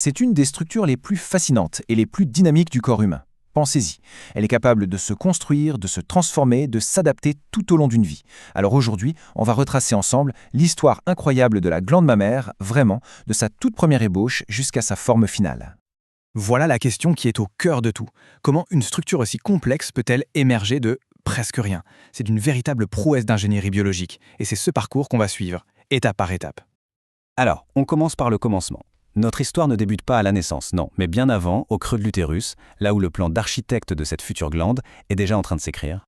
C'est une des structures les plus fascinantes et les plus dynamiques du corps humain. Pensez-y, elle est capable de se construire, de se transformer, de s'adapter tout au long d'une vie. Alors aujourd'hui, on va retracer ensemble l'histoire incroyable de la glande mammaire, vraiment, de sa toute première ébauche jusqu'à sa forme finale. Voilà la question qui est au cœur de tout. Comment une structure aussi complexe peut-elle émerger de presque rien? C'est une véritable prouesse d'ingénierie biologique, et c'est ce parcours qu'on va suivre, étape par étape. Alors, on commence par le commencement. Notre histoire ne débute pas à la naissance, non, mais bien avant, au creux de l'utérus, là où le plan d'architecte de cette future glande est déjà en train de s'écrire.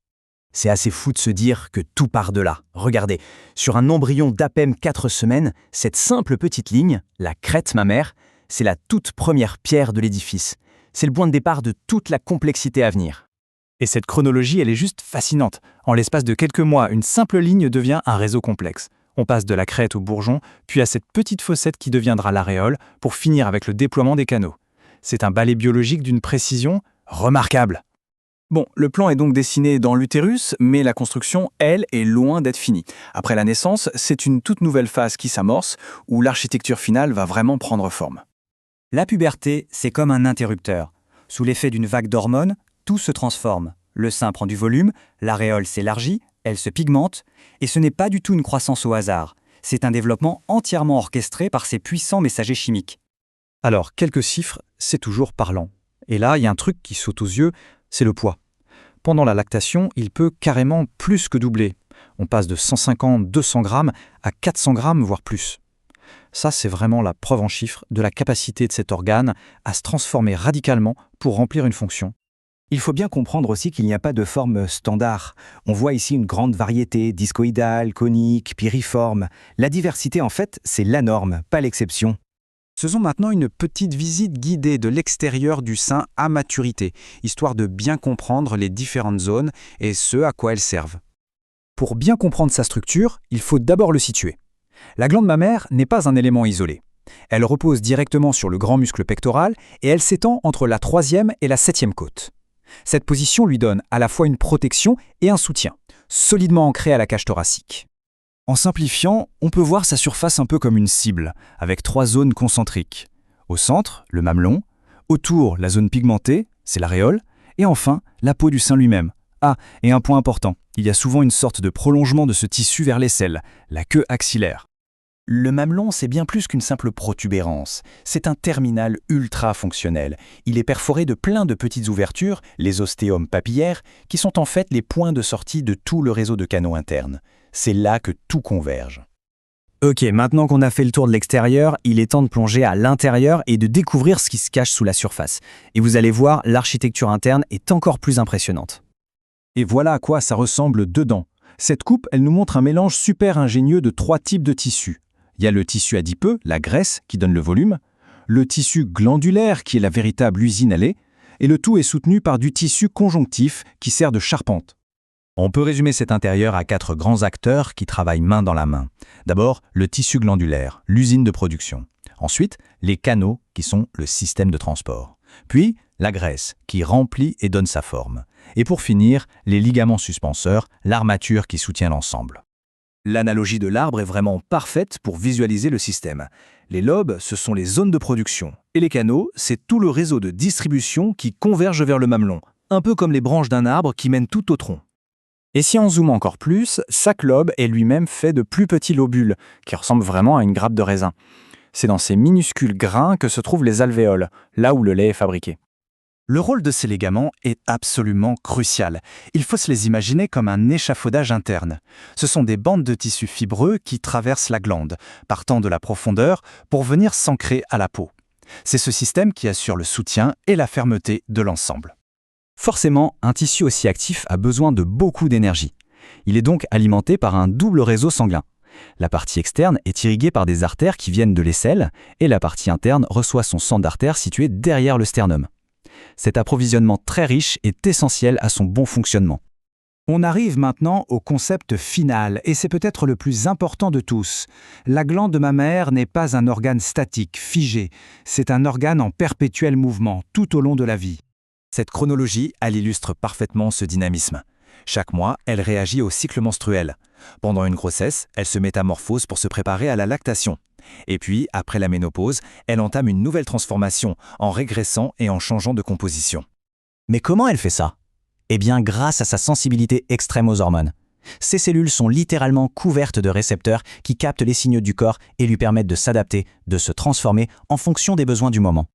C'est assez fou de se dire que tout part de là. Regardez, sur un embryon d'à peine 4 semaines, cette simple petite ligne, la crête mammaire, c'est la toute première pierre de l'édifice. C'est le point de départ de toute la complexité à venir. Et cette chronologie, elle est juste fascinante. En l'espace de quelques mois, une simple ligne devient un réseau complexe. On passe de la crête au bourgeon, puis à cette petite fossette qui deviendra l'aréole, pour finir avec le déploiement des canaux. C'est un ballet biologique d'une précision remarquable. Bon, le plan est donc dessiné dans l'utérus, mais la construction, elle, est loin d'être finie. Après la naissance, c'est une toute nouvelle phase qui s'amorce, où l'architecture finale va vraiment prendre forme. La puberté, c'est comme un interrupteur. Sous l'effet d'une vague d'hormones, tout se transforme. Le sein prend du volume, l'aréole s'élargit, elle se pigmente, et ce n'est pas du tout une croissance au hasard. C'est un développement entièrement orchestré par ces puissants messagers chimiques. Alors, quelques chiffres, c'est toujours parlant. Et là, il y a un truc qui saute aux yeux, c'est le poids. Pendant la lactation, il peut carrément plus que doubler. On passe de 150-200 grammes à 400 grammes, voire plus. Ça, c'est vraiment la preuve en chiffres de la capacité de cet organe à se transformer radicalement pour remplir une fonction. Il faut bien comprendre aussi qu'il n'y a pas de forme standard. On voit ici une grande variété, discoïdale, conique, piriforme. La diversité, en fait, c'est la norme, pas l'exception. Faisons maintenant une petite visite guidée de l'extérieur du sein à maturité, histoire de bien comprendre les différentes zones et ce à quoi elles servent. Pour bien comprendre sa structure, il faut d'abord le situer. La glande mammaire n'est pas un élément isolé. Elle repose directement sur le grand muscle pectoral et elle s'étend entre la 3e et la 7e côte. Cette position lui donne à la fois une protection et un soutien, solidement ancré à la cage thoracique. En simplifiant, on peut voir sa surface un peu comme une cible, avec 3 zones concentriques. Au centre, le mamelon, autour, la zone pigmentée, c'est l'aréole, et enfin, la peau du sein lui-même. Ah, et un point important, il y a souvent une sorte de prolongement de ce tissu vers l'aisselle, la queue axillaire. Le mamelon, c'est bien plus qu'une simple protubérance. C'est un terminal ultra fonctionnel. Il est perforé de plein de petites ouvertures, les ostéomes papillaires, qui sont en fait les points de sortie de tout le réseau de canaux internes. C'est là que tout converge. Ok, maintenant qu'on a fait le tour de l'extérieur, il est temps de plonger à l'intérieur et de découvrir ce qui se cache sous la surface. Et vous allez voir, l'architecture interne est encore plus impressionnante. Et voilà à quoi ça ressemble dedans. Cette coupe, elle nous montre un mélange super ingénieux de 3 types de tissus. Il y a le tissu adipeux, la graisse, qui donne le volume, le tissu glandulaire, qui est la véritable usine à lait, et le tout est soutenu par du tissu conjonctif, qui sert de charpente. On peut résumer cet intérieur à 4 grands acteurs qui travaillent main dans la main. D'abord, le tissu glandulaire, l'usine de production. Ensuite, les canaux, qui sont le système de transport. Puis, la graisse, qui remplit et donne sa forme. Et pour finir, les ligaments suspenseurs, l'armature qui soutient l'ensemble. L'analogie de l'arbre est vraiment parfaite pour visualiser le système. Les lobes, ce sont les zones de production. Et les canaux, c'est tout le réseau de distribution qui converge vers le mamelon. Un peu comme les branches d'un arbre qui mènent tout au tronc. Et si on zoome encore plus, chaque lobe est lui-même fait de plus petits lobules, qui ressemblent vraiment à une grappe de raisin. C'est dans ces minuscules grains que se trouvent les alvéoles, là où le lait est fabriqué. Le rôle de ces ligaments est absolument crucial. Il faut se les imaginer comme un échafaudage interne. Ce sont des bandes de tissu fibreux qui traversent la glande, partant de la profondeur pour venir s'ancrer à la peau. C'est ce système qui assure le soutien et la fermeté de l'ensemble. Forcément, un tissu aussi actif a besoin de beaucoup d'énergie. Il est donc alimenté par un double réseau sanguin. La partie externe est irriguée par des artères qui viennent de l'aisselle et la partie interne reçoit son centre d'artère situé derrière le sternum. Cet approvisionnement très riche est essentiel à son bon fonctionnement. On arrive maintenant au concept final, et c'est peut-être le plus important de tous. La glande mammaire n'est pas un organe statique, figé. C'est un organe en perpétuel mouvement, tout au long de la vie. Cette chronologie, elle illustre parfaitement ce dynamisme. Chaque mois, elle réagit au cycle menstruel. Pendant une grossesse, elle se métamorphose pour se préparer à la lactation. Et puis, après la ménopause, elle entame une nouvelle transformation en régressant et en changeant de composition. Mais comment elle fait ça? Eh bien, grâce à sa sensibilité extrême aux hormones. Ces cellules sont littéralement couvertes de récepteurs qui captent les signaux du corps et lui permettent de s'adapter, de se transformer en fonction des besoins du moment.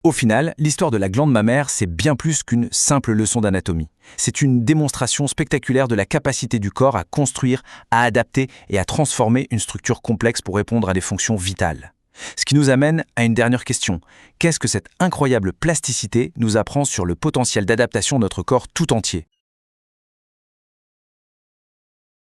Au final, l'histoire de la glande mammaire, c'est bien plus qu'une simple leçon d'anatomie. C'est une démonstration spectaculaire de la capacité du corps à construire, à adapter et à transformer une structure complexe pour répondre à des fonctions vitales. Ce qui nous amène à une dernière question. Qu'est-ce que cette incroyable plasticité nous apprend sur le potentiel d'adaptation de notre corps tout entier ?